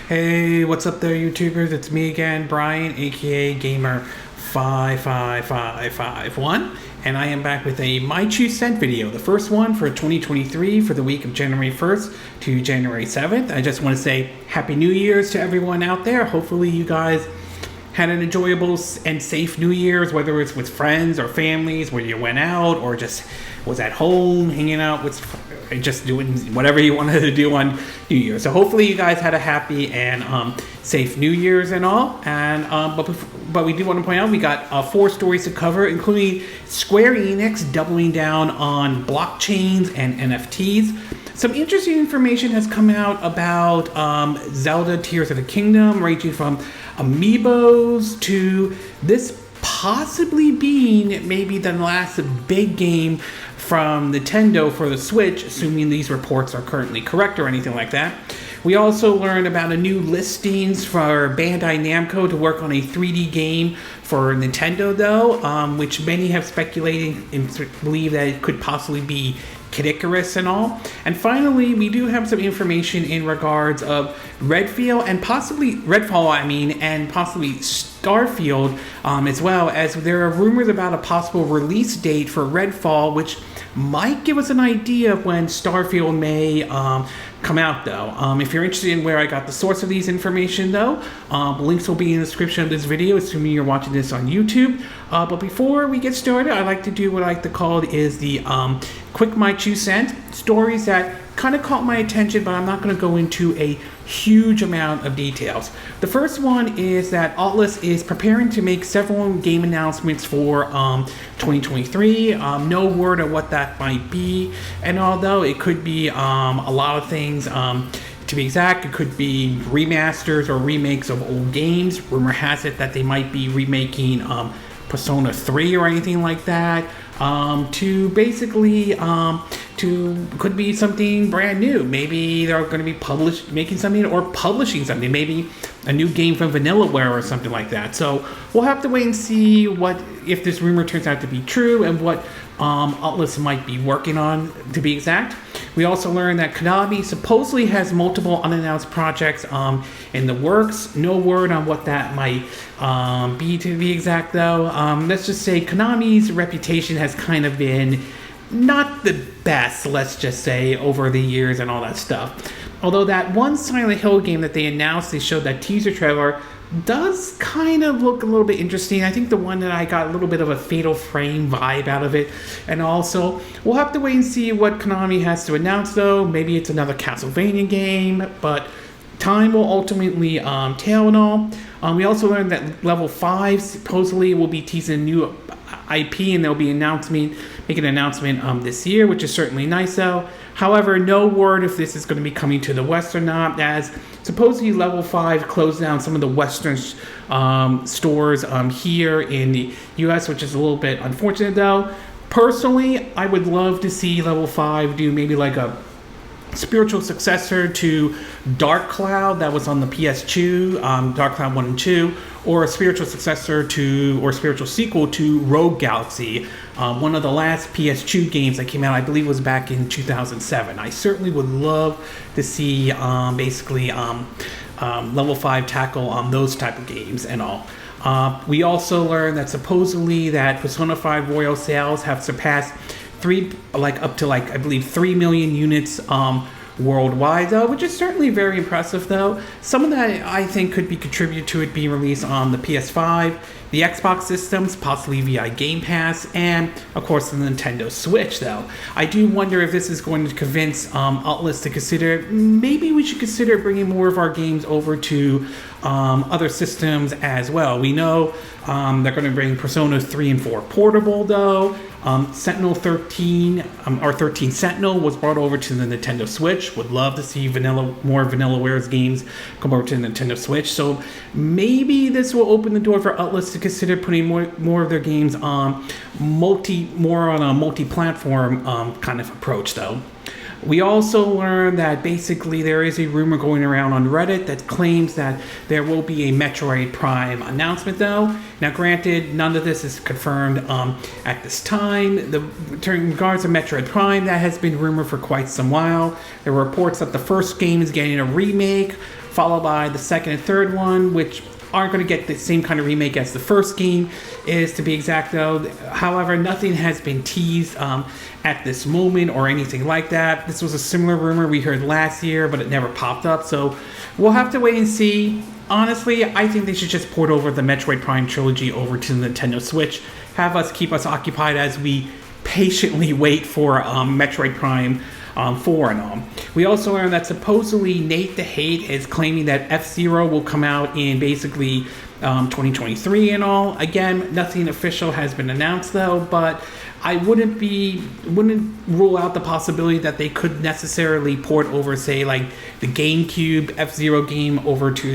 Hey, what's up there, YouTubers? It's me again, Brian, aka Gamer55551, and I am back with a My 2 Cent video, the first one for 2023 for the week of January 1st to January 7th. I just want to say Happy New Year's to everyone out there. Hopefully you guys had an enjoyable and safe New Year's, whether it's with friends or families, where you went out or just was at home hanging out with just doing whatever you wanted to do on New Year's. So hopefully you guys had a happy and safe New Year's and all. And but we do want to point out we got 4 stories to cover, including Square Enix doubling down on blockchains and NFTs. Some interesting information has come out about Zelda Tears of the Kingdom, ranging from amiibos to this possibly being maybe the last big game from Nintendo for the Switch, assuming these reports are currently correct or anything like that. We also learned about a new listings for Bandai Namco to work on a 3D game for Nintendo, though, which many have speculated and believe that it could possibly be Kid Icarus and all. And finally, we do have some information in regards of Redfall and possibly Starfield, as well, as there are rumors about a possible release date for Redfall, which might give us an idea of when Starfield may come out, though. If you're interested in where I got the source of these information, though, links will be in the description of this video, assuming you're watching this on YouTube. But before we get started, I like to do what I like to call is the quick My 2 Cent stories that kind of caught my attention, but I'm not going to go into a huge amount of details. The first one is that Aulx is preparing to make several game announcements for 2023. No word of what that might be, and although it could be a lot of things, to be exact, it could be remasters or remakes of old games. Rumor has it that they might be remaking Persona 3 or anything like that, to basically could be something brand new. Maybe they're going to be making something or publishing something, maybe a new game from Vanillaware or something like that. So we'll have to wait and see if this rumor turns out to be true and what Aulx might be working on, to be exact. We also learned that Konami supposedly has multiple unannounced projects in the works. No word on what that might be, to be exact, though. Let's just say Konami's reputation has kind of been not the best, let's just say, over the years and all that stuff. Although that one Silent Hill game that they announced, they showed that teaser trailer, does kind of look a little bit interesting. I think the one that I got a little bit of a Fatal Frame vibe out of it. And also, we'll have to wait and see what Konami has to announce, though. Maybe it's another Castlevania game, but time will ultimately tell and all. We also learned that Level 5 supposedly will be teasing a new IP, and they'll be making an announcement this year, which is certainly nice, though. However, no word if this is going to be coming to the West or not, as supposedly Level 5 closed down some of the Western stores here in the US, which is a little bit unfortunate, though. Personally, I would love to see Level 5 do maybe like a spiritual successor to Dark Cloud that was on the PS2, Dark Cloud 1 and 2, or a spiritual successor to, or spiritual sequel to Rogue Galaxy, one of the last PS2 games that came out, I believe was back in 2007. I certainly would love to see Level 5 tackle those type of games and all. We also learned that supposedly that Persona 5 Royal sales have surpassed up to I believe 3 million units worldwide, though, which is certainly very impressive, though. Some of that I think could be contributed to it being released on the PS5, the Xbox systems, possibly via Game Pass, and of course the Nintendo Switch, though. I do wonder if this is going to convince Aulx to consider, maybe we should consider bringing more of our games over to other systems as well. We know they're going to bring Persona 3 and 4 portable, though. Sentinel 13, or 13 Sentinel was brought over to the Nintendo Switch. Would love to see more Vanillaware's games come over to the Nintendo Switch. So maybe this will open the door for Aulx to consider putting more of their games on more on a multi-platform kind of approach, though. We also learned that basically there is a rumor going around on Reddit that claims that there will be a Metroid Prime announcement, though. Now, granted, none of this is confirmed at this time. In regards to Metroid Prime, that has been rumored for quite some while. There were reports that the first game is getting a remake, followed by the second and third one, which aren't going to get the same kind of remake as the first game is, to be exact, though. However, nothing has been teased at this moment or anything like that. This was a similar rumor we heard last year, but it never popped up, so we'll have to wait and see. Honestly, I think they should just port over the Metroid Prime trilogy over to the Nintendo Switch, keep us occupied as we patiently wait for Metroid Prime 4 and all. We also learned that supposedly Nate the Hate is claiming that F-Zero will come out in basically 2023 and all. Again, nothing official has been announced, though, but I wouldn't rule out the possibility that they could necessarily port over, say, like the GameCube F-Zero game over to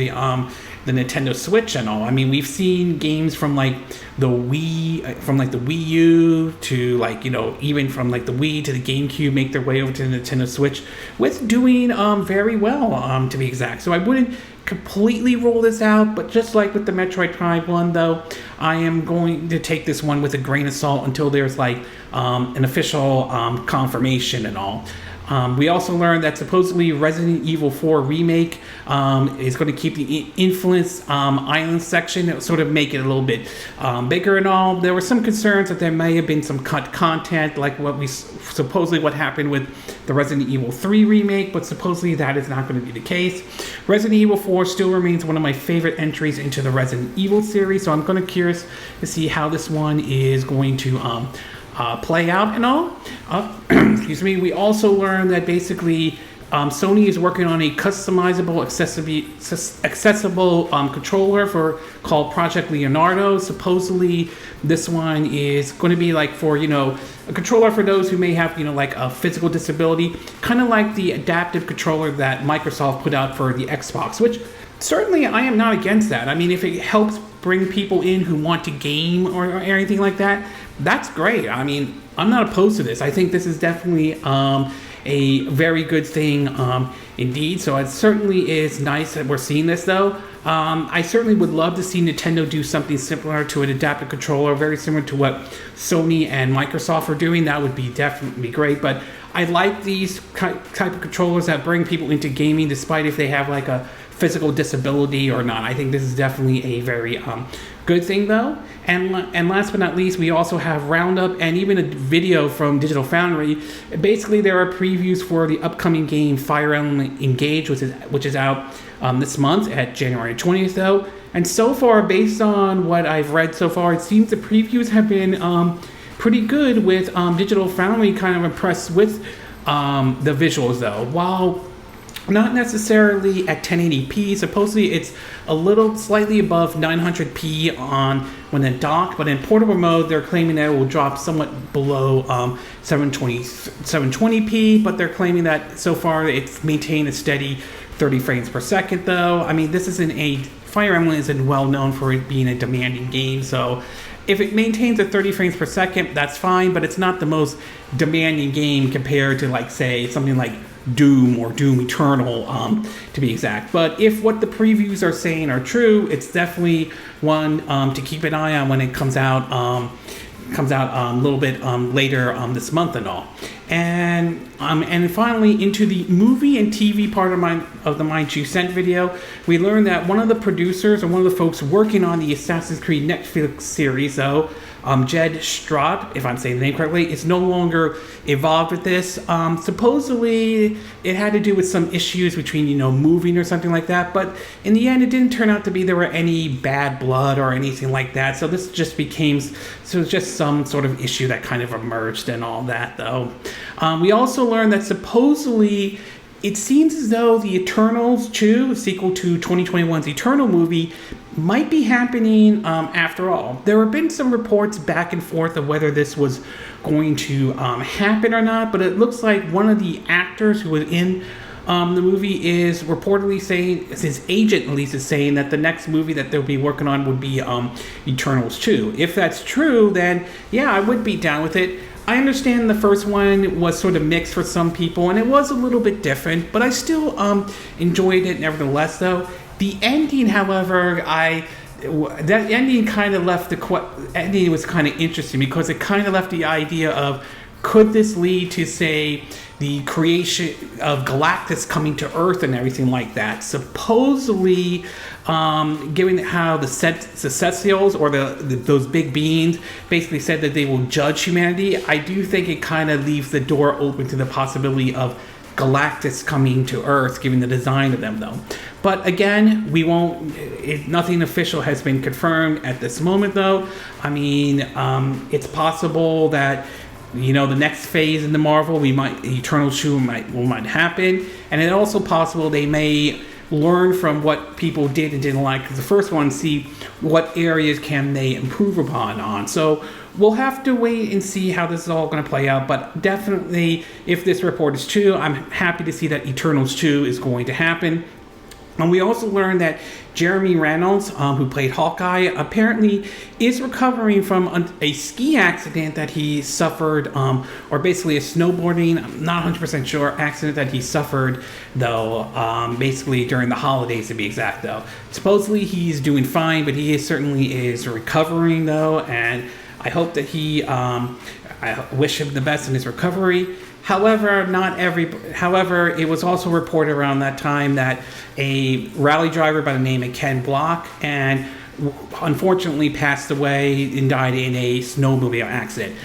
the Nintendo Switch and all. I mean, we've seen games from like the Wii U to even from like the Wii to the GameCube make their way over to the Nintendo Switch with doing very well, to be exact. So I wouldn't completely rule this out, but just like with the Metroid Prime one, though, I am going to take this one with a grain of salt until there's an official confirmation and all. We also learned that supposedly Resident Evil 4 Remake is going to keep the Influence Island section, sort of make it a little bit bigger and all. There were some concerns that there may have been some cut content, like what happened with the Resident Evil 3 Remake, but supposedly that is not going to be the case. Resident Evil 4 still remains one of my favorite entries into the Resident Evil series, so I'm kind of curious to see how this one is going to play out and all. Excuse me. We also learned that basically Sony is working on a customizable, accessible controller called Project Leonardo. Supposedly, this one is going to be for a controller for those who may have a physical disability, kind of like the adaptive controller that Microsoft put out for the Xbox. Which certainly I am not against that. I mean, if it helps bring people in who want to game or anything like that, that's great. I mean, I'm not opposed to this. I think this is definitely a very good thing indeed. So it certainly is nice that we're seeing this, though. I certainly would love to see Nintendo do something similar to an adaptive controller, very similar to what Sony and Microsoft are doing. That would be definitely great. But I like these type of controllers that bring people into gaming, despite if they have a physical disability or not. I think this is definitely a very good thing, though. And last but not least, we also have Roundup and even a video from Digital Foundry. Basically, there are previews for the upcoming game Fire Emblem Engage, which is out this month at January 20th, though. And so far, based on what I've read so far, it seems the previews have been pretty good, with Digital Foundry kind of impressed with the visuals, though. While not necessarily at 1080p. Supposedly it's a little slightly above 900p when it docked, but in portable mode they're claiming that it will drop somewhat below 720p, but they're claiming that so far it's maintained a steady 30 frames per second, though. I mean, Fire Emblem isn't well known for it being a demanding game, so if it maintains at 30 frames per second, that's fine, but it's not the most demanding game compared to, say, something like Doom or Doom Eternal, to be exact. But if what the previews are saying are true, it's definitely one to keep an eye on when it comes out a little bit later this month and all. And finally, into the movie and TV part of the My 2 Cent video, we learned that one of the producers or one of the folks working on the Assassin's Creed Netflix series, though, Jed Straught, if I'm saying the name correctly, is no longer involved with this. Supposedly, it had to do with some issues between, moving or something like that. But in the end, it didn't turn out to be there were any bad blood or anything like that. So this just just some sort of issue that kind of emerged and all that, though. We also learned that supposedly it seems as though the Eternals 2, sequel to 2021's Eternal movie, might be happening after all. There have been some reports back and forth of whether this was going to happen or not, but it looks like one of the actors who was in the movie is reportedly saying, his agent at least is saying, that the next movie that they'll be working on would be Eternals 2. If that's true, then yeah, I would be down with it. I understand the first one was sort of mixed for some people, and it was a little bit different, but I still enjoyed it nevertheless, though. The ending, however, that ending kind of left ending was kind of interesting because it kind of left the idea of, could this lead to, say, the creation of Galactus coming to Earth and everything like that? Supposedly, given how the Celestials, or those big beings, basically said that they will judge humanity, I do think it kind of leaves the door open to the possibility of Galactus coming to Earth, given the design of them, though. But again, nothing official has been confirmed at this moment, though. I mean, it's possible that, the next phase in the Marvel, Eternal 2 might happen, and it's also possible they may learn from what people did and didn't like. Because the first one, see what areas can they improve upon on. So we'll have to wait and see how this is all going to play out. But definitely, if this report is true, I'm happy to see that Eternals 2 is going to happen. And we also learned that Jeremy Reynolds, who played Hawkeye, apparently is recovering from a ski accident that he suffered, or basically a snowboarding, I'm not 100% sure, accident that he suffered, though, basically during the holidays to be exact, though. Supposedly he's doing fine, but he certainly is recovering, though, and I hope that I wish him the best in his recovery. However, it was also reported around that time that a rally driver by the name of Ken Block and unfortunately passed away and died in a snowmobile accident.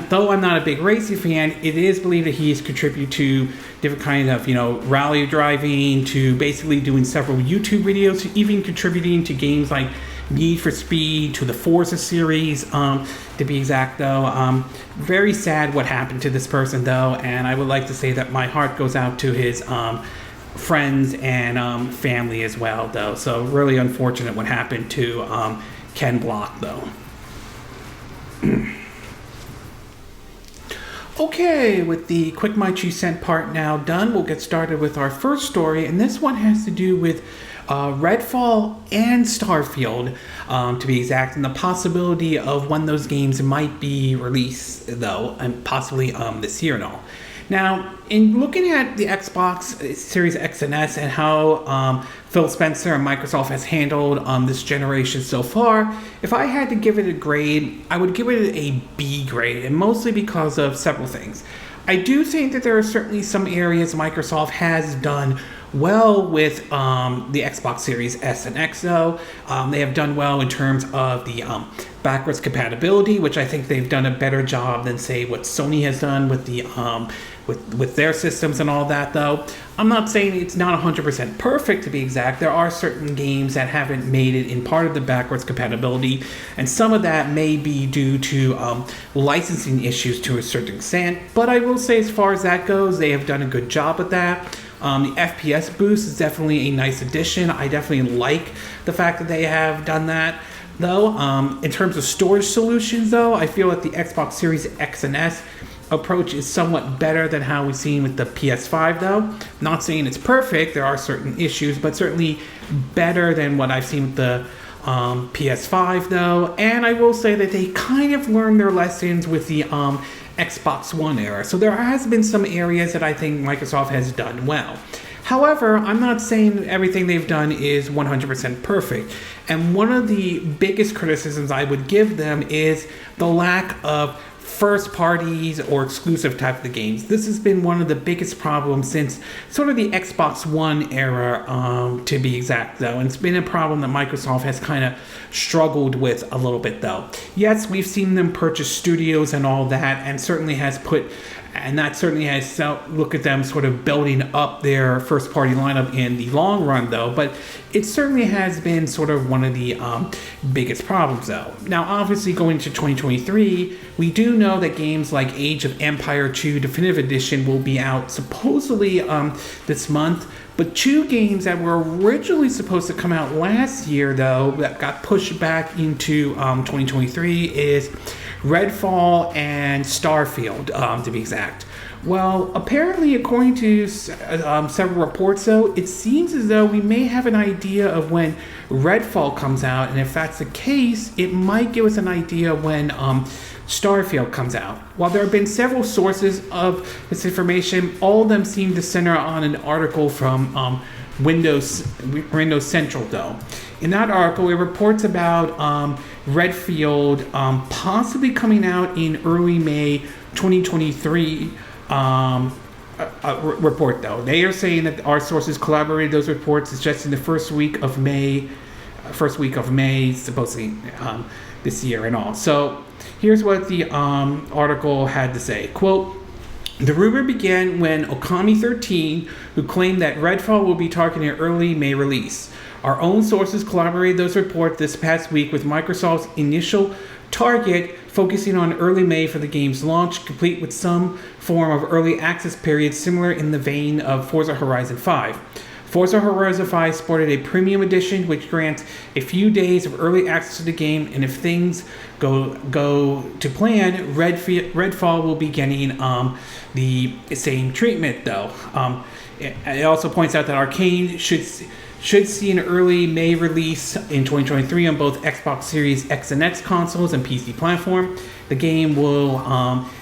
Though I'm not a big racing fan, it is believed that he has contributed to different kind of, rally driving, to basically doing several YouTube videos, to even contributing to games like Need for Speed, to the Forza series, to be exact, though. Very sad what happened to this person, though, and I would like to say that my heart goes out to his friends and family as well, though. So really unfortunate what happened to Ken Block, though. Okay, with the quick my 2 cent part now done, we'll get started with our first story, and this one has to do with Redfall and Starfield, to be exact, and the possibility of when those games might be released, though, and possibly this year and all. Now, in looking at the Xbox Series X and S and how Phil Spencer and Microsoft has handled this generation so far, if I had to give it a grade, I would give it a B grade, and mostly because of several things. I do think that there are certainly some areas Microsoft has done well with the Xbox Series S and X, though. They have done well in terms of the backwards compatibility, which I think they've done a better job than, say, what Sony has done with the with their systems and all that, though. I'm not saying it's not 100% perfect, to be exact. There are certain games that haven't made it in part of the backwards compatibility, and some of that may be due to licensing issues to a certain extent. But I will say, as far as that goes, they have done a good job with that. The FPS boost is definitely a nice addition. I definitely like the fact that they have done that, though. In terms of storage solutions, though, I feel that the Xbox Series X and S approach is somewhat better than how we've seen with the PS5, though. Not saying it's perfect, there are certain issues, but certainly better than what I've seen with the PS5, though. And I will say that they kind of learned their lessons with the Xbox One era. So there has been some areas that I think Microsoft has done well. However, I'm not saying everything they've done is 100% perfect. And one of the biggest criticisms I would give them is the lack of first parties or exclusive type of games. This has been one of the biggest problems since sort of the Xbox One era, to be exact, though. And it's been a problem that Microsoft has kind of struggled with a little bit, though. Yes, we've seen them purchase studios and all that, and that certainly has look at them sort of building up their first party lineup in the long run, though. But it certainly has been sort of one of the biggest problems, though. Now, obviously, going into 2023, we do know that games like Age of Empire 2 Definitive Edition will be out supposedly this month. But 2 games that were originally supposed to come out last year, though, that got pushed back into 2023 is Redfall and Starfield, to be exact. Well, apparently, according to several reports, though, it seems as though we may have an idea of when Redfall comes out, and if that's the case, it might give us an idea when Starfield comes out. While there have been several sources of this information, all of them seem to center on an article from Windows Central, though. In that article, it reports about Redfield possibly coming out in early May 2023. Report, though. They are saying that our sources collaborated those reports suggesting the first week of May, supposedly this year and all. So here's what the article had to say. Quote, the rumor began when Okami13, who claimed that Redfall will be targeting an early May release. Our own sources collaborated those reports this past week with Microsoft's initial target, focusing on early May for the game's launch, complete with some form of early access period similar in the vein of Forza Horizon 5. Forza Horizon 5 sported a premium edition which grants a few days of early access to the game, and if things go to plan, Redfall will be getting the same treatment, though. It also points out that Arcane should see an early May release in 2023 on both Xbox Series X and X consoles and PC platform. The game will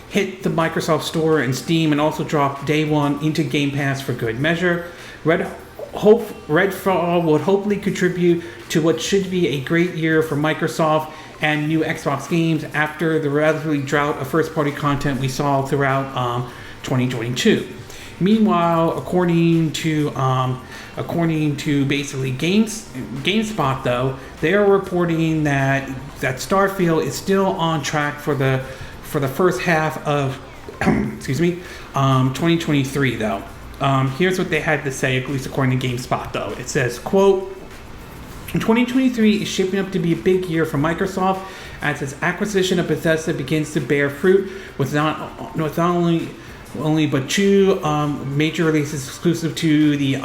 hit the Microsoft Store and Steam and also drop day one into Game Pass for good measure. Redfall would hopefully contribute to what should be a great year for Microsoft and new Xbox games after the relatively drought of first-party content we saw throughout 2022. Meanwhile, according to basically GameSpot, though, they are reporting that Starfield is still on track for the first half of 2023, though. Here's what they had to say, at least according to GameSpot, though. It says, quote, 2023 is shaping up to be a big year for Microsoft as its acquisition of Bethesda begins to bear fruit with not only but two major releases exclusive to the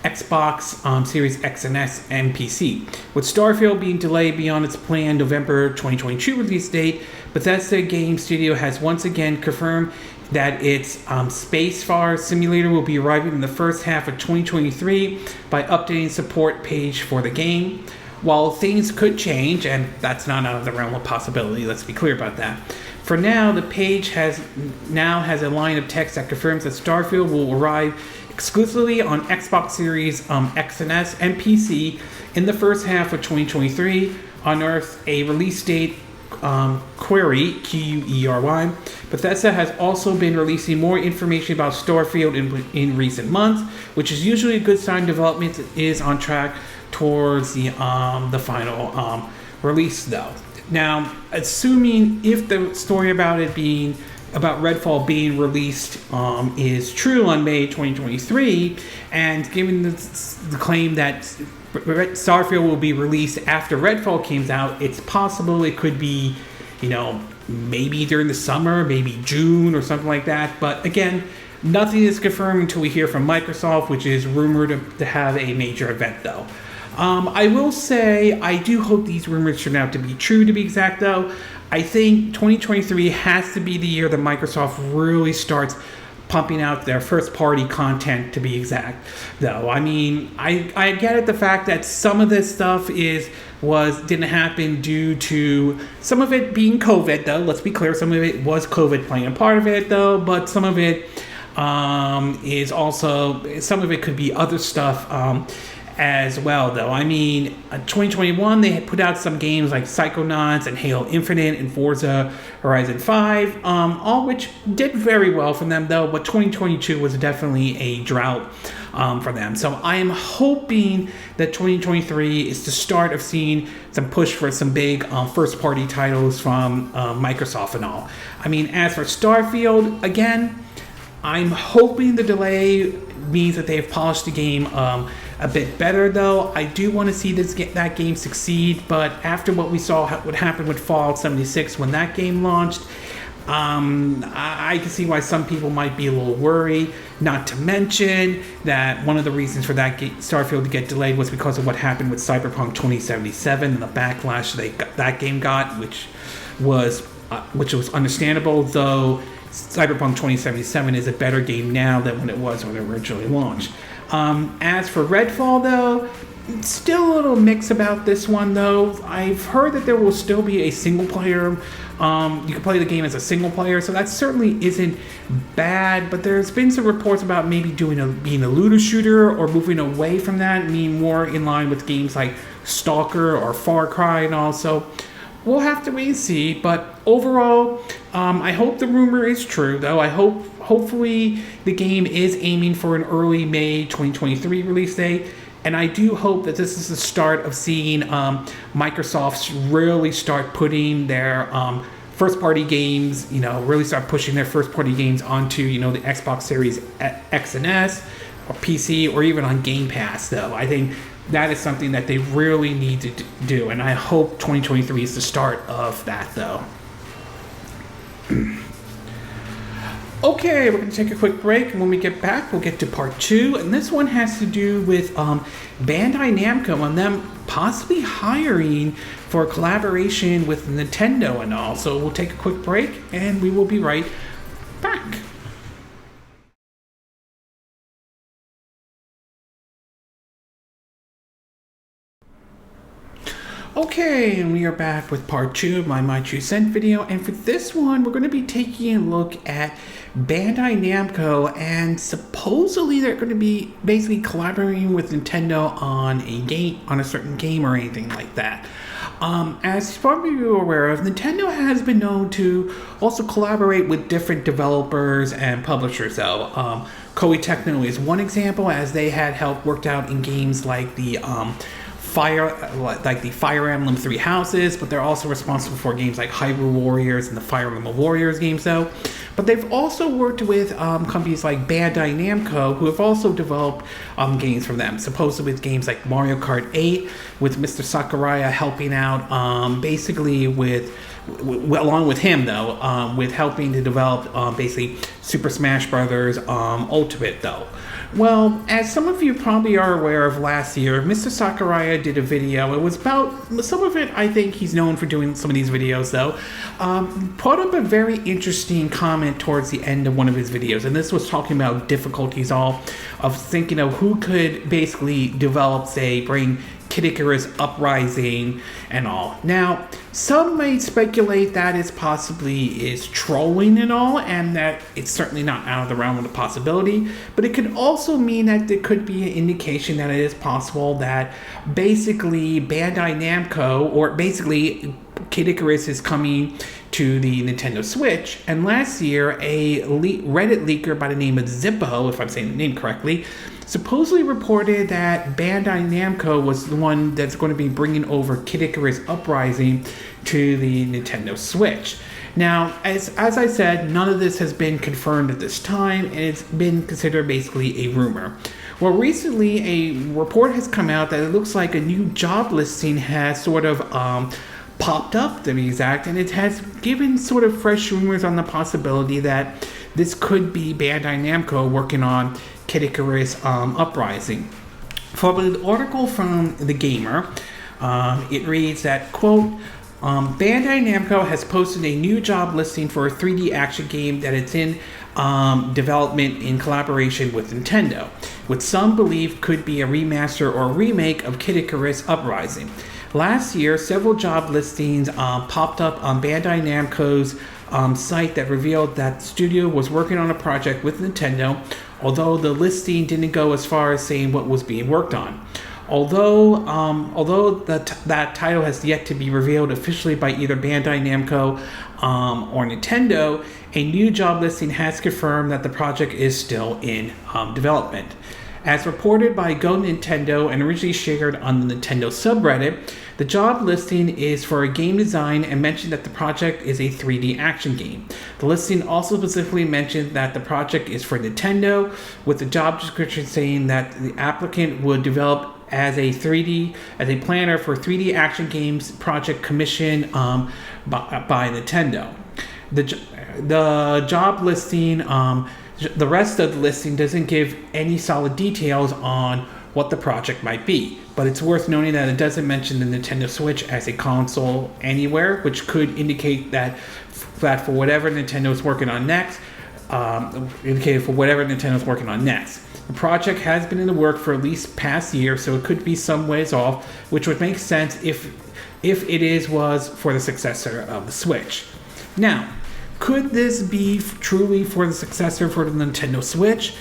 Xbox Series X and S and PC. With Starfield being delayed beyond its planned November 2022 release date, Bethesda Game Studio has once again confirmed that its Spacefarer simulator will be arriving in the first half of 2023 by updating support page for the game. While things could change, and that's not out of the realm of possibility, let's be clear about that. For now, the page has a line of text that confirms that Starfield will arrive exclusively on Xbox Series X and S and PC in the first half of 2023. Unearthed a release date query, Q-U-E-R-Y. Bethesda has also been releasing more information about Starfield in recent months, which is usually a good sign development is on track towards the final release, though. Now, assuming if the story about Redfall being released is true on May 2023, and given the claim that Starfield will be released after Redfall comes out, it's possible it could be, maybe during the summer, maybe June or something like that. But again, nothing is confirmed until we hear from Microsoft, which is rumored to have a major event, though. I will say, I do hope these rumors turn out to be true, to be exact, though. I think 2023 has to be the year that Microsoft really starts pumping out their first-party content, to be exact, though. I mean, I get it, the fact that some of this stuff didn't happen due to some of it being COVID, though. Let's be clear, some of it was COVID playing a part of it, though, but some of it is also, some of it could be other stuff as well, though. I mean, 2021, they had put out some games like Psychonauts and Halo Infinite and Forza Horizon 5, all which did very well for them, though, but 2022 was definitely a drought for them. So I am hoping that 2023 is the start of seeing some push for some big first-party titles from Microsoft and all. I mean, as for Starfield, again, I'm hoping the delay means that they've polished the game a bit better, though. I do want to see that game succeed, but after what we saw what happened with Fallout 76 when that game launched, I can see why some people might be a little worried. Not to mention that one of the reasons for that Starfield to get delayed was because of what happened with Cyberpunk 2077 and the backlash that game got, which was understandable, though. Cyberpunk 2077 is a better game now than when it was when it originally launched. As for Redfall, though, still a little mix about this one, though. I've heard that there will still be a single player. You can play the game as a single player, so that certainly isn't bad. But there's been some reports about maybe being a looter shooter or moving away from that, being more in line with games like Stalker or Far Cry and all. So we'll have to wait and see. But overall, I hope the rumor is true, though. Hopefully the game is aiming for an early May 2023 release date. And I do hope that this is the start of seeing Microsoft really start putting their first-party games, really start pushing their first-party games onto, the Xbox Series X and S, or PC, or even on Game Pass, though. I think that is something that they really need to do, and I hope 2023 is the start of that, though. Okay, we're going to take a quick break, and when we get back, we'll get to part 2, and this one has to do with Bandai Namco and them possibly hiring for collaboration with Nintendo and all. So we'll take a quick break, and we will be right back. Okay, and we are back with part 2 of my 2 Cent video, and for this one, we're going to be taking a look at Bandai Namco, and supposedly they're going to be basically collaborating with Nintendo on a certain game or anything like that. As probably you're aware of, Nintendo has been known to also collaborate with different developers and publishers, though. Koei Tecmo is one example, as they had helped worked out in games like the Fire Emblem Three Houses, but they're also responsible for games like Hyrule Warriors and the Fire Emblem Warriors games, though. But they've also worked with companies like Bandai Namco, who have also developed games from them, supposedly with games like Mario Kart 8, with Mr. Sakurai helping out basically along with him, though, with helping to develop basically Super Smash Brothers Ultimate, though. Well, as some of you probably are aware of, last year, Mr. Sakurai did a video. It was about, some of it, I think he's known for doing some of these videos, though, put up a very interesting comment towards the end of one of his videos, and this was talking about difficulties of thinking of who could basically develop, bring Kid Icarus Uprising and all. Now, some may speculate that is possibly trolling and all, and that it's certainly not out of the realm of the possibility, but it could also mean that there could be an indication that it is possible that basically Bandai Namco, or basically Kid Icarus, is coming to the Nintendo Switch. And last year, a Reddit leaker by the name of Zippo, if I'm saying the name correctly, supposedly reported that Bandai Namco was the one that's going to be bringing over Kid Icarus Uprising to the Nintendo Switch. Now, as I said, none of this has been confirmed at this time, and it's been considered basically a rumor. Well, recently, a report has come out that it looks like a new job listing has sort of popped up, to be exact, and it has given sort of fresh rumors on the possibility that this could be Bandai Namco working on Kid Icarus Uprising. From the article from The Gamer, it reads that, quote, Bandai Namco has posted a new job listing for a 3D action game that it's in development in collaboration with Nintendo, which some believe could be a remaster or remake of Kid Icarus Uprising. Last year, several job listings popped up on Bandai Namco's site that revealed that the studio was working on a project with Nintendo, although the listing didn't go as far as saying what was being worked on. Although that title has yet to be revealed officially by either Bandai Namco or Nintendo, a new job listing has confirmed that the project is still in development. As reported by Go Nintendo and originally shared on the Nintendo subreddit, the job listing is for a game design and mentioned that the project is a 3D action game. The listing also specifically mentioned that the project is for Nintendo, with the job description saying that the applicant would develop as a planner for 3D action games project commissioned by Nintendo. The job listing, the rest of the listing doesn't give any solid details on what the project might be, but it's worth noting that it doesn't mention the Nintendo Switch as a console anywhere, which could indicate that that for whatever Nintendo's working on next, indicated for whatever Nintendo's working on next. The project has been in the work for at least past year, so it could be some ways off, which would make sense if was for the successor of the Switch. Now, could this be truly for the successor for the Nintendo Switch?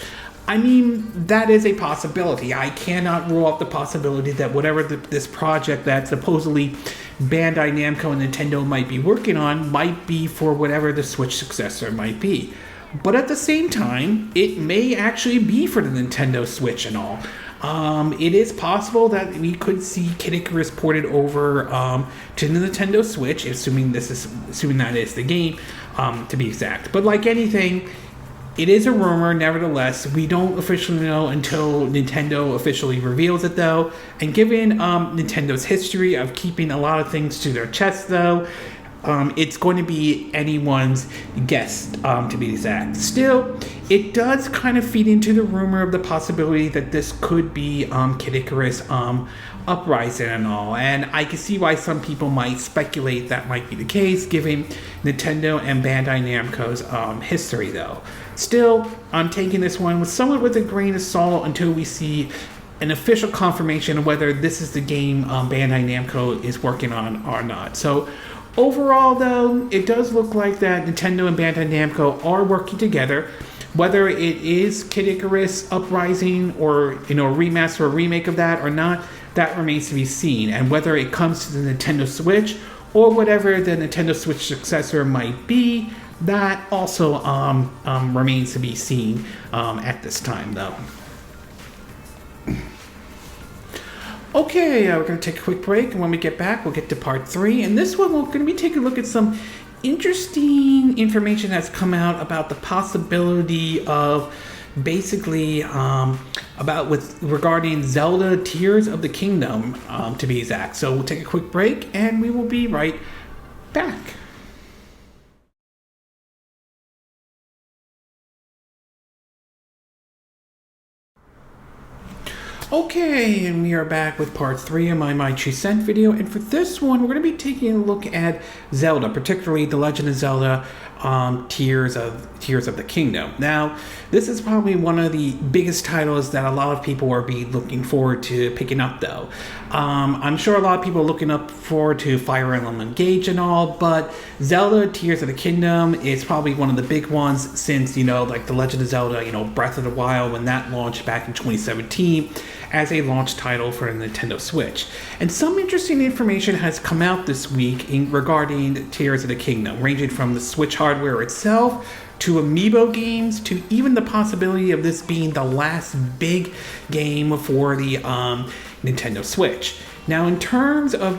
I mean, that is a possibility. I cannot rule out the possibility that whatever this project that supposedly Bandai Namco and Nintendo might be working on might be for whatever the Switch successor might be. But at the same time, it may actually be for the Nintendo Switch and all. It is possible that we could see Kid Icarus ported over to the Nintendo Switch, assuming that is the game, to be exact. But like anything, it is a rumor. Nevertheless, we don't officially know until Nintendo officially reveals it, though. And given Nintendo's history of keeping a lot of things to their chest, though, it's going to be anyone's guess, to be exact. Still, it does kind of feed into the rumor of the possibility that this could be Kid Icarus Uprising and all. And I can see why some people might speculate that might be the case, given Nintendo and Bandai Namco's history, though. Still, I'm taking this one somewhat with a grain of salt until we see an official confirmation of whether this is the game Bandai Namco is working on or not. So, overall, though, it does look like that Nintendo and Bandai Namco are working together. Whether it is Kid Icarus Uprising or, a remaster or remake of that or not, that remains to be seen. And whether it comes to the Nintendo Switch or whatever the Nintendo Switch successor might be, that also remains to be seen at this time, though. Okay, we're going to take a quick break, and when we get back, we'll get to part 3. And this one, we're going to be taking a look at some interesting information that's come out about the possibility of basically regarding Zelda Tears of the Kingdom, to be exact. So we'll take a quick break, and we will be right back. Okay, and we are back with part 3 of my 2 cent video, and for this one, we're going to be taking a look at Zelda, particularly The Legend of Zelda Tears of the Kingdom. Now, this is probably one of the biggest titles that a lot of people are looking forward to picking up, though. I'm sure a lot of people are looking up forward to Fire Emblem Engage and all, but Zelda Tears of the Kingdom is probably one of the big ones since, like The Legend of Zelda, Breath of the Wild, when that launched back in 2017 as a launch title for the Nintendo Switch. And some interesting information has come out this week regarding Tears of the Kingdom, ranging from the Switch hardware itself to amiibo games, to even the possibility of this being the last big game for the Nintendo Switch. Now, in terms of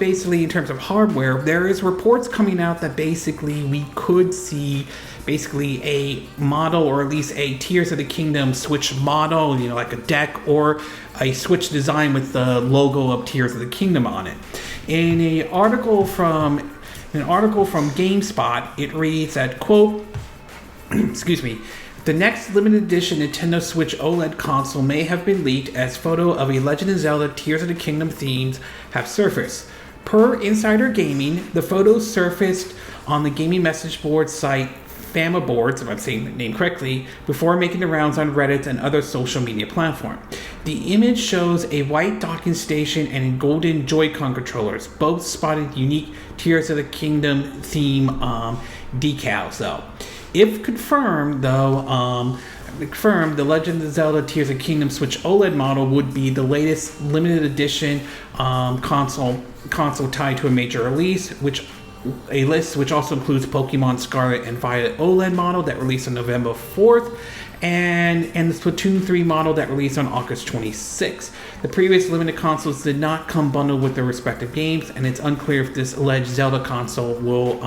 hardware, there is reports coming out that basically we could see basically a model, or at least a Tears of the Kingdom Switch model, like a deck or a Switch design with the logo of Tears of the Kingdom on it. In an article from GameSpot, it reads that, quote, excuse me, the next limited edition Nintendo Switch OLED console may have been leaked as photo of a Legend of Zelda Tears of the Kingdom themes have surfaced. Per Insider Gaming, the photos surfaced on the gaming message board site Famaboards, if I'm saying the name correctly, before making the rounds on Reddit and other social media platforms. The image shows a white docking station and golden Joy-Con controllers, both spotted unique Tears of the Kingdom theme decals, though. If confirmed, though, the Legend of Zelda Tears of the Kingdom Switch OLED model would be the latest limited edition console tied to a major release, which also includes Pokemon Scarlet and Violet OLED model that released on November 4th, and the Splatoon 3 model that released on August 26th. The previous limited consoles did not come bundled with their respective games, and it's unclear if this alleged Zelda console will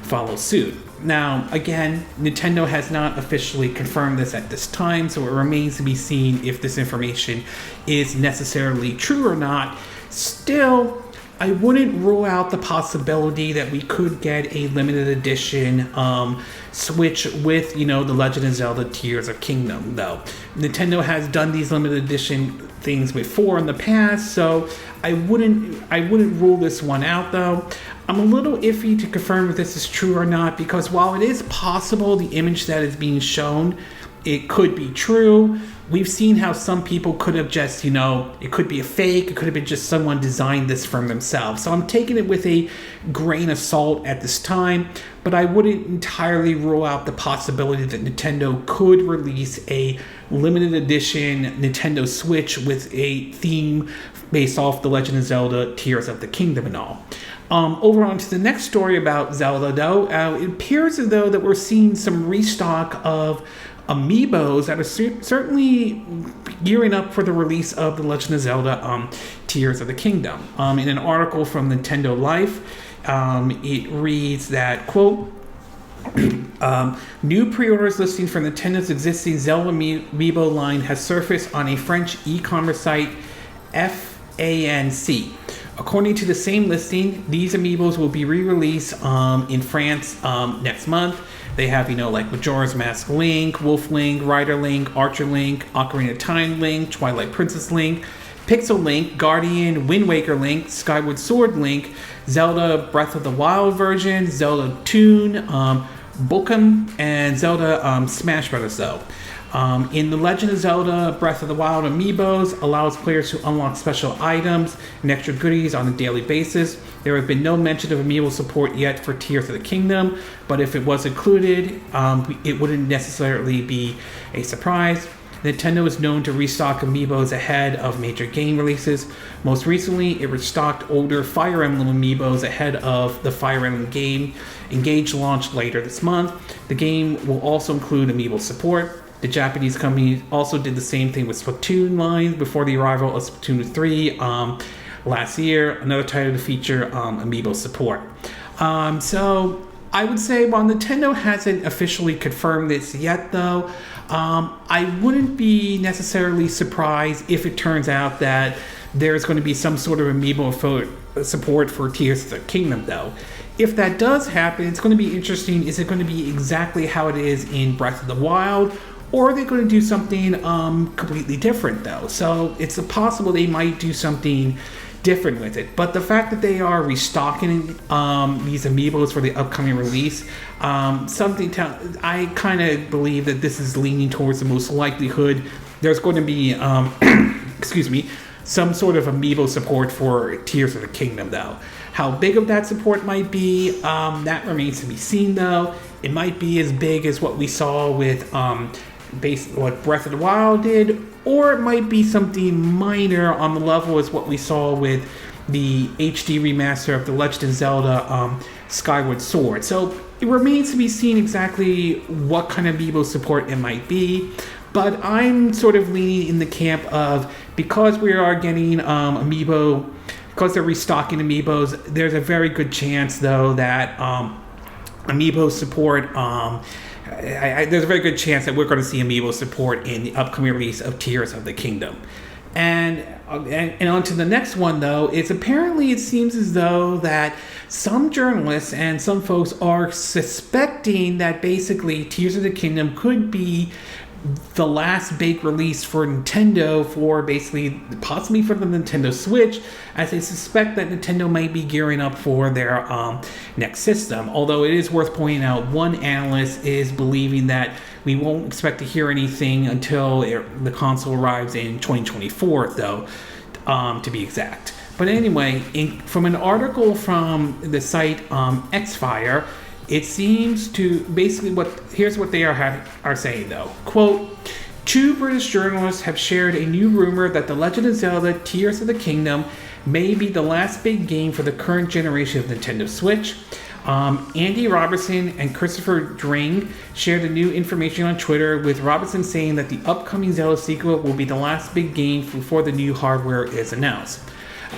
follow suit. Now, again, Nintendo has not officially confirmed this at this time, so it remains to be seen if this information is necessarily true or not. Still, I wouldn't rule out the possibility that we could get a limited edition Switch with, The Legend of Zelda Tears of Kingdom, though. Nintendo has done these limited edition things before in the past, so I wouldn't rule this one out, though. I'm a little iffy to confirm if this is true or not, because while it is possible the image that is being shown, it could be true. We've seen how some people could have just, it could be a fake. It could have been just someone designed this from themselves. So I'm taking it with a grain of salt at this time, but I wouldn't entirely rule out the possibility that Nintendo could release a limited edition Nintendo Switch with a theme based off The Legend of Zelda Tears of the Kingdom and all. Over on to the next story about Zelda, though. It appears as though that we're seeing some restock of amiibos that are certainly gearing up for the release of The Legend of Zelda Tears of the Kingdom. In an article from Nintendo Life, it reads that, quote, new pre-orders listing for Nintendo's existing Zelda amiibo line has surfaced on a French e-commerce site, FANC. According to the same listing, these amiibos will be re-released in France next month. They have, like Majora's Mask Link, Wolf Link, Rider Link, Archer Link, Ocarina of Time Link, Twilight Princess Link, Pixel Link, Guardian, Wind Waker Link, Skyward Sword Link, Zelda Breath of the Wild version, Zelda Toon, Bookham, and Zelda Smash Bros. Though. In The Legend of Zelda Breath of the Wild amiibos allows players to unlock special items and extra goodies on a daily basis. There has been no mention of amiibo support yet for Tears of the Kingdom, but if it was included, it wouldn't necessarily be a surprise. Nintendo is known to restock amiibos ahead of major game releases. Most recently, it restocked older Fire Emblem amiibos ahead of the Fire Emblem game Engage launch later this month. The game will also include amiibo support. The Japanese company also did the same thing with Splatoon line before the arrival of Splatoon 3 last year, another title to feature amiibo support. So I would say while Nintendo hasn't officially confirmed this yet, though, I wouldn't be necessarily surprised if it turns out that there's going to be some sort of amiibo support for Tears of the Kingdom, though. If that does happen, it's going to be interesting. Is it going to be exactly how it is in Breath of the Wild? Or are they going to do something completely different, though? So it's possible they might do something different with it. But the fact that they are restocking these amiibos for the upcoming release, I kind of believe that this is leaning towards the most likelihood there's going to be, some sort of amiibo support for Tears of the Kingdom, though. How big of that support might be, that remains to be seen, though. It might be as big as what we saw with what Breath of the Wild did, or it might be something minor on the level as what we saw with the HD remaster of The Legend of Zelda Skyward Sword. So it remains to be seen exactly what kind of amiibo support it might be, but I'm sort of leaning in the camp of, because we are getting amiibo, because they're restocking amiibos, there's a very good chance, though, that amiibo support there's a very good chance that we're going to see amiibo support in the upcoming release of Tears of the Kingdom. And on to the next one, though, it seems as though that some journalists and some folks are suspecting that basically Tears of the Kingdom could be the last big release for Nintendo for possibly for the Nintendo Switch, as they suspect that Nintendo might be gearing up for their next system. Although it is worth pointing out, one analyst is believing that we won't expect to hear anything until the console arrives in 2024, though, to be exact. But anyway, from an article from the site Xfire, it seems to basically here's what they are saying, though. Quote, 2 British journalists have shared a new rumor that The Legend of Zelda Tears of the Kingdom may be the last big game for the current generation of Nintendo Switch. Andy Robertson and Christopher Dring shared the new information on Twitter, with Robertson saying that the upcoming Zelda sequel will be the last big game before the new hardware is announced.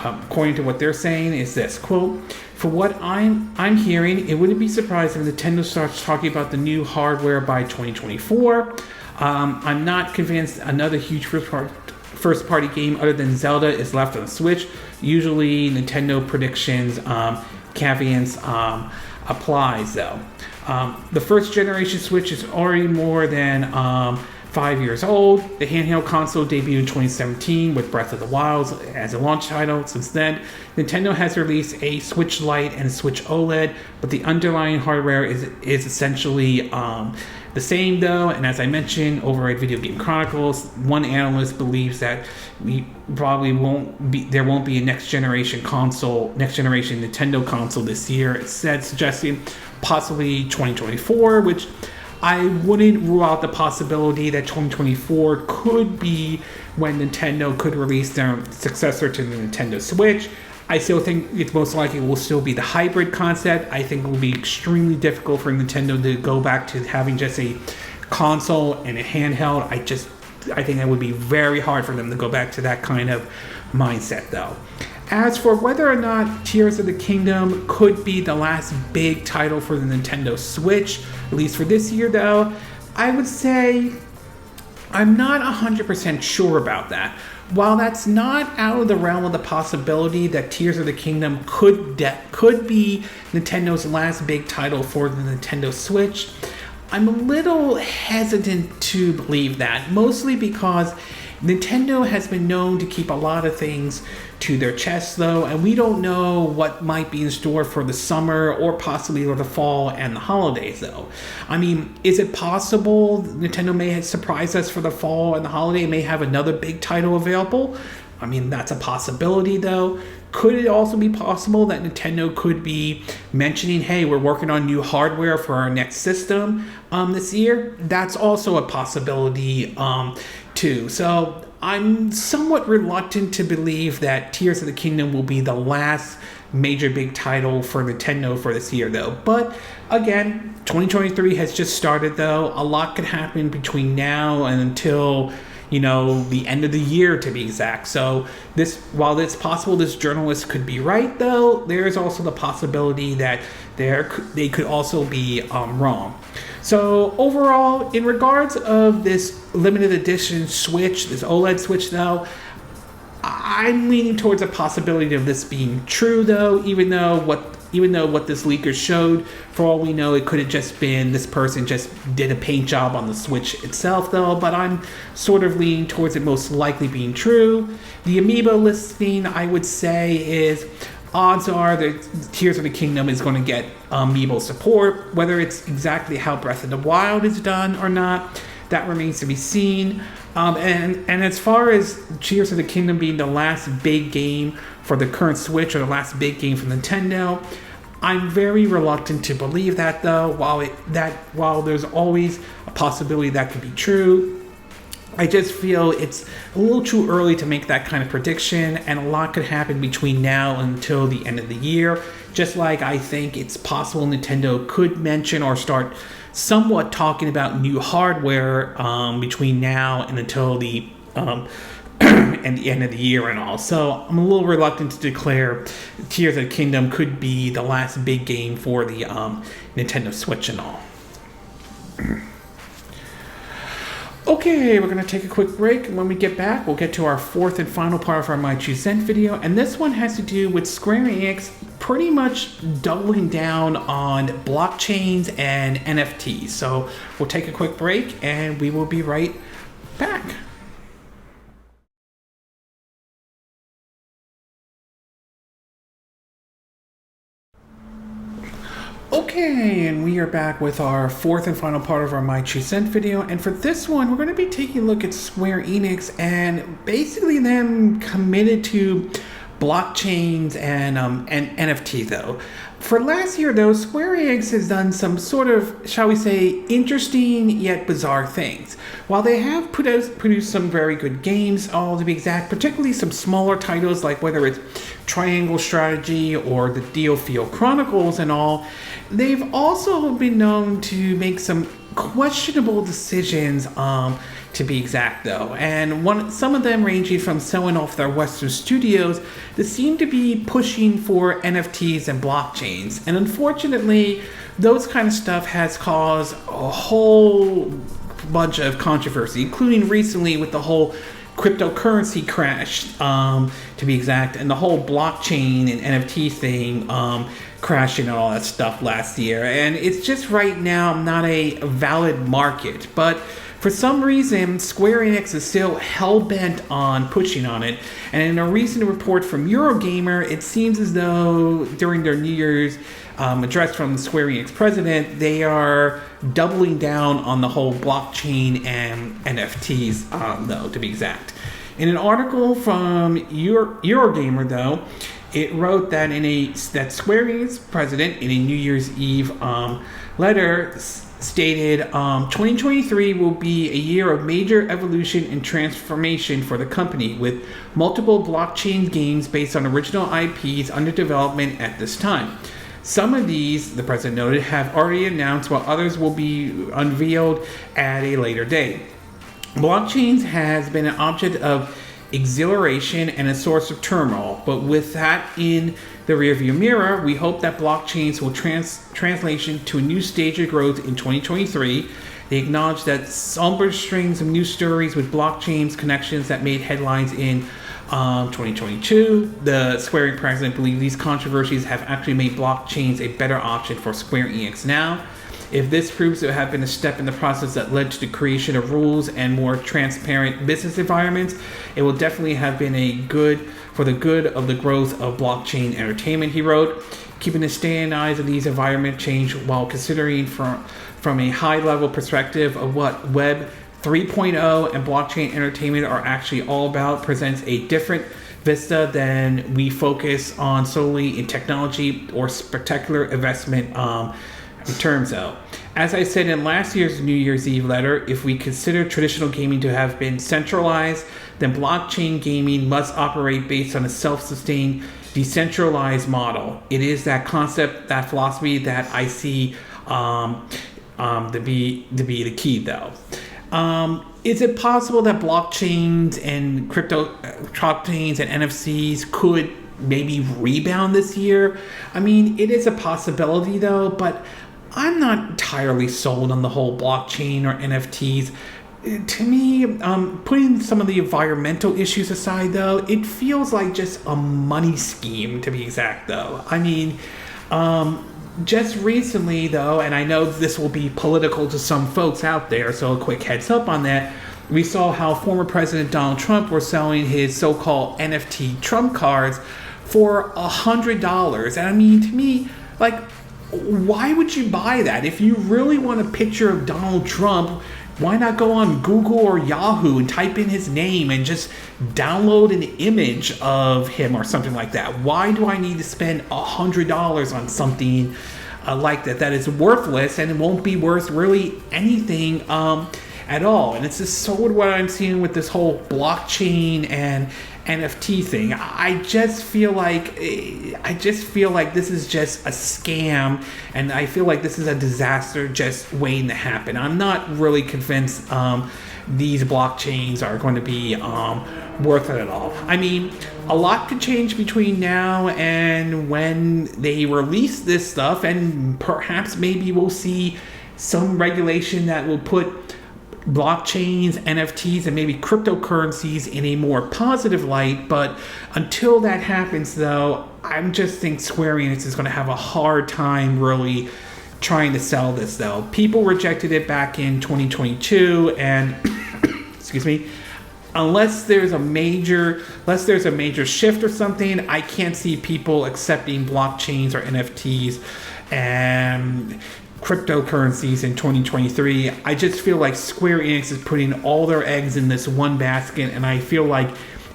According to what they're saying is this, quote, for what I'm hearing, it wouldn't be surprising if Nintendo starts talking about the new hardware by 2024. I'm not convinced another huge first-party game other than Zelda is left on the Switch. Usually, Nintendo predictions caveats applies, though. The first generation Switch is already more than 5 years old. The handheld console debuted in 2017 with Breath of the Wild as a launch title. Since then, Nintendo has released a Switch Lite and Switch OLED, but the underlying hardware is essentially the same though. And as I mentioned over at Video Game Chronicles, one analyst believes that there won't be a next generation Nintendo console this year. It said suggesting possibly 2024, which I wouldn't rule out the possibility that 2024 could be when Nintendo could release their successor to the Nintendo Switch. I still think it's most likely will still be the hybrid concept. I think it will be extremely difficult for Nintendo to go back to having just a console and a handheld. I think that would be very hard for them to go back to that kind of mindset though. As for whether or not Tears of the Kingdom could be the last big title for the Nintendo Switch, at least for this year though, I would say I'm not 100% sure about that. While that's not out of the realm of the possibility that Tears of the Kingdom could be Nintendo's last big title for the Nintendo Switch, I'm a little hesitant to believe that, mostly because Nintendo has been known to keep a lot of things to their chest though, and we don't know what might be in store for the summer or possibly for the fall and the holidays though. I mean, is it possible Nintendo may surprise us for the fall and the holiday, may have another big title available? I mean, that's a possibility though. Could it also be possible that Nintendo could be mentioning, hey, we're working on new hardware for our next system this year? That's also a possibility too. So I'm somewhat reluctant to believe that Tears of the Kingdom will be the last major big title for Nintendo for this year though. But again, 2023 has just started though. A lot could happen between now and until the end of the year to be exact. So while it's possible this journalist could be right though, there is also the possibility that they could also be wrong. So overall, in regards of this limited edition Switch, this OLED Switch though, I'm leaning towards a possibility of this being true though, even though what this leaker showed, for all we know, it could have just been this person just did a paint job on the Switch itself though, but I'm sort of leaning towards it most likely being true. The Amiibo listing, I would say, is odds are that Tears of the Kingdom is going to get Amiibo support. Whether it's exactly how Breath of the Wild is done or not, that remains to be seen. And as far as Tears of the Kingdom being the last big game for the current Switch or the last big game for Nintendo, I'm very reluctant to believe that though. While there's always a possibility that could be true, I just feel it's a little too early to make that kind of prediction, and a lot could happen between now until the end of the year. Just like I think it's possible Nintendo could mention or start somewhat talking about new hardware between now and until the and the end of the year and all. So I'm a little reluctant to declare Tears of the Kingdom could be the last big game for the Nintendo Switch and all. Okay, we're going to take a quick break, and when we get back, we'll get to our fourth and final part of our My Two Cent video, and this one has to do with Square Enix pretty much doubling down on blockchains and NFTs. So we'll take a quick break, and we will be right back. Okay, and we are back with our fourth and final part of our My Two Cent video, and for this one, we're going to be taking a look at Square Enix and basically them committed to blockchains and NFT though. For last year though, Square Enix has done some sort of, shall we say, interesting yet bizarre things. While they have produced some very good games, all to be exact, particularly some smaller titles like whether it's Triangle Strategy or the Deofield Chronicles and all, they've also been known to make some questionable decisions, to be exact though, and some of them ranging from selling off their Western studios that seem to be pushing for NFTs and blockchains, and unfortunately those kind of stuff has caused a whole bunch of controversy, including recently with the whole cryptocurrency crash, to be exact, and the whole blockchain and NFT thing crashing and all that stuff last year. And it's just right now not a valid market. But For some reason, Square Enix is still hell-bent on pushing on it, and in a recent report from Eurogamer, it seems as though during their New Year's address from the Square Enix president, they are doubling down on the whole blockchain and NFTs, though, to be exact. In an article from Eurogamer, though, it wrote that that Square Enix president, in a New Year's Eve letter, stated 2023 will be a year of major evolution and transformation for the company, with multiple blockchain games based on original IPs under development at this time. Some of these, the president noted, have already announced, while others will be unveiled at a later date. Blockchains has been an object of exhilaration and a source of turmoil, but with that in the rearview mirror, we hope that blockchains will translation to a new stage of growth in 2023. They acknowledge that somber strings of news stories with blockchains connections that made headlines in 2022. The Square Enix president believes these controversies have actually made blockchains a better option for Square Enix now. If this proves to have been a step in the process that led to the creation of rules and more transparent business environments, it will definitely have been for the good of the growth of blockchain entertainment, he wrote. Keeping the stand eyes of these environment change while considering from a high-level perspective of what Web 3.0 and blockchain entertainment are actually all about presents a different vista than we focus on solely in technology or spectacular investment terms, though. As I said in last year's New Year's Eve letter, if we consider traditional gaming to have been centralized, then blockchain gaming must operate based on a self-sustained, decentralized model. It is that concept, that philosophy that I see to be the key, though. Is it possible that blockchains and blockchains and NFTs could maybe rebound this year? I mean, it is a possibility, though, but I'm not entirely sold on the whole blockchain or NFTs. To me, putting some of the environmental issues aside, though, it feels like just a money scheme, to be exact, though. I mean, just recently, though, and I know this will be political to some folks out there, so a quick heads up on that, we saw how former President Donald Trump was selling his so-called NFT Trump cards for $100. And I mean, to me, like, why would you buy that? If you really want a picture of Donald Trump, why not go on Google or Yahoo and type in his name and just download an image of him or something like that? Why do I need to spend $100 on something like that is worthless and it won't be worth really anything at all? And it's just sort of what I'm seeing with this whole blockchain and NFT thing. I just feel like this is just a scam, and I feel like this is a disaster just waiting to happen. I'm not really convinced these blockchains are going to be worth it at all. I mean, a lot could change between now and when they release this stuff, and perhaps maybe we'll see some regulation that will put blockchains, NFTs, and maybe cryptocurrencies in a more positive light. But until that happens, though, I just think Square Enix is going to have a hard time really trying to sell this, though. People rejected it back in 2022, and excuse me, unless there's a major shift or something, I can't see people accepting blockchains or NFTs and cryptocurrencies in 2023. I just feel like Square Enix is putting all their eggs in this one basket, and I feel like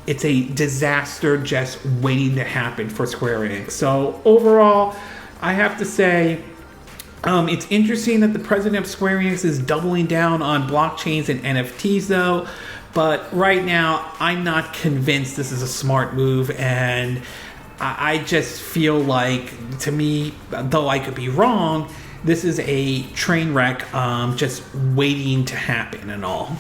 it's a disaster just waiting to happen for Square Enix. So overall, I have to say, it's interesting that the president of Square Enix is doubling down on blockchains and NFTs, though. But right now, I'm not convinced this is a smart move, and I just feel like, to me, though I could be wrong, this is a train wreck just waiting to happen and all.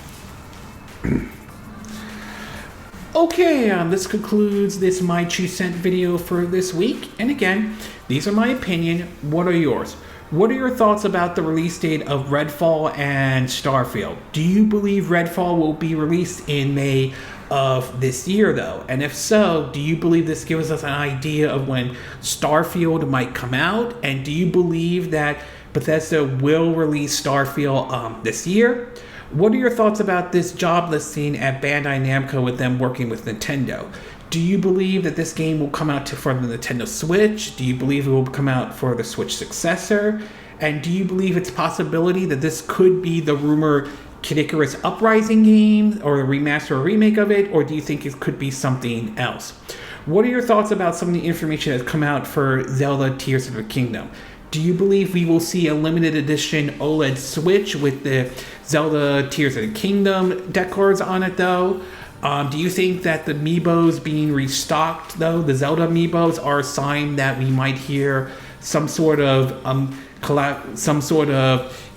Okay, this concludes this My 2 Cent video for this week. And again, these are my opinion. What are yours? What are your thoughts about the release date of Redfall and Starfield? Do you believe Redfall will be released in May of this year, though? And if so, do you believe this gives us an idea of when Starfield might come out? And do you believe that Bethesda will release Starfield this year? What are your thoughts about this job listing at Bandai Namco with them working with Nintendo? Do you believe that this game will come out for the Nintendo Switch? Do you believe it will come out for the Switch successor? And do you believe it's a possibility that this could be the rumored Kid Icarus Uprising game, or a remaster or remake of it, or do you think it could be something else? What are your thoughts about some of the information that's come out for Zelda Tears of the Kingdom? Do you believe we will see a limited edition OLED Switch with the Zelda Tears of the Kingdom decors on it, though? Do you think that the amiibos being restocked, though, the Zelda amiibos, are a sign that we might hear some sort of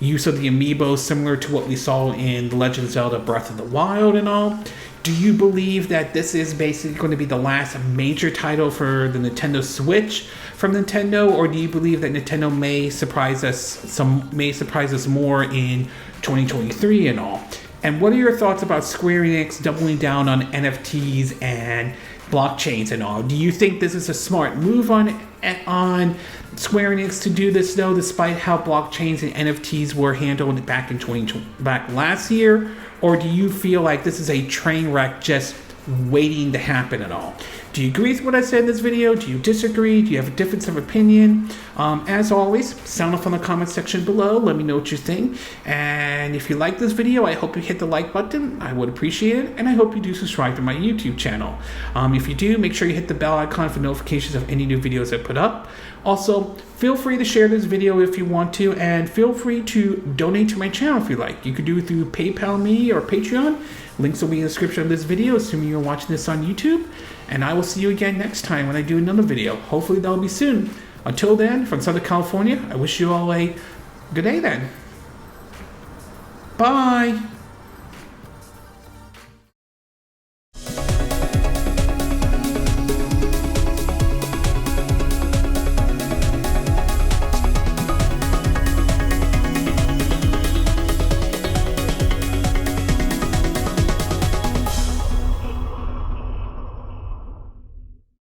use of the amiibo similar to what we saw in The Legend of Zelda Breath of the Wild and all? Do you believe that this is basically going to be the last major title for the Nintendo Switch from Nintendo, or do you believe that Nintendo may surprise us more in 2023 and all? And what are your thoughts about Square Enix doubling down on NFTs and blockchains and all? Do you think this is a smart move on Square Enix to do this, though, despite how blockchains and NFTs were handled back last year? Or do you feel like this is a train wreck just waiting to happen at all? Do you agree with what I said in this video? Do you disagree? Do you have a difference of opinion? As always, sound off on the comment section below. Let me know what you think. And if you like this video, I hope you hit the like button. I would appreciate it. And I hope you do subscribe to my YouTube channel. If you do, make sure you hit the bell icon for notifications of any new videos I put up. Also, feel free to share this video if you want to, and feel free to donate to my channel if you like. You could do it through PayPal me or Patreon. Links will be in the description of this video, assuming you're watching this on YouTube. And I will see you again next time when I do another video. Hopefully that'll be soon. Until then, from Southern California, I wish you all a good day then. Bye!